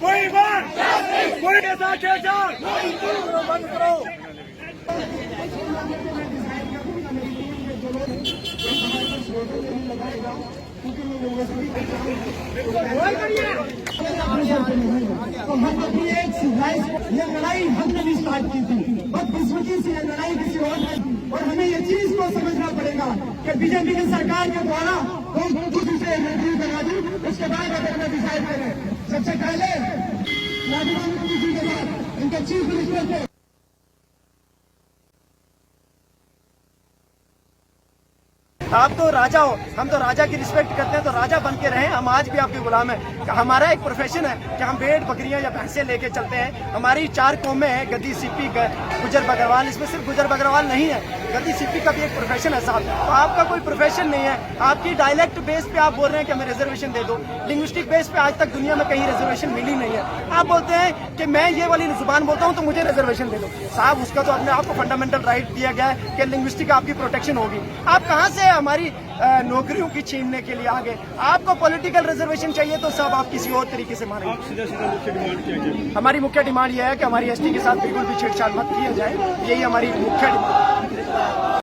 कोई बात कोई ऐसा बंद करो। तो हम अपनी एक ये लड़ाई हमने भी स्टार्ट की थी, बदकिस्मती से ये लड़ाई किसी और ने, और हमें ये चीज को समझना पड़ेगा कि बीजेपी की सरकार के द्वारा हम कुछ से रिव्यू करा दी, उसके बाद अगर हमें डिसाइड करें। सबसे पहले नागरिकों की के बाद इनके चीफ मिनिस्टर थे। आप तो राजा हो, हम तो राजा की रिस्पेक्ट करते हैं, तो राजा बन के रहें। हम आज भी आपके गुलाम हैं। हमारा एक प्रोफेशन है कि हम भेड़ बकरियां या भैंसे लेके चलते हैं। हमारी 4 कौमें हैं, गद्दी, सिप्पी, गुजर बकरवाल। इसमें सिर्फ गुजर बकरवाल नहीं है, गद्दी सिप्पी का भी एक प्रोफेशन है साहब। तो आपका कोई प्रोफेशन नहीं है। आपकी डायलेक्ट बेस पे आप बोल रहे हैं कि हमें रिजर्वेशन दे दो। लिंग्विस्टिक बेस पे आज तक दुनिया में कहीं रिजर्वेशन मिली नहीं है। आप बोलते हैं कि मैं ये वाली जुबान बोलता हूँ तो मुझे रिजर्वेशन दे दो। साहब उसका तो अपने आपको फंडामेंटल राइट दिया गया है कि लिंग्विस्टिक आपकी प्रोटेक्शन होगी। आप कहाँ से हमारी नौकरियों की छीनने के लिए आगे? आपको पॉलिटिकल रिजर्वेशन चाहिए तो सब आप किसी और तरीके से मानेंगे। सीधा मुख्य डिमांड क्या है? हमारी मुख्य डिमांड यह है कि हमारी एसटी के साथ बिल्कुल भी छेड़छाड़ मत किया जाए। यही हमारी मुख्य डिमांड है।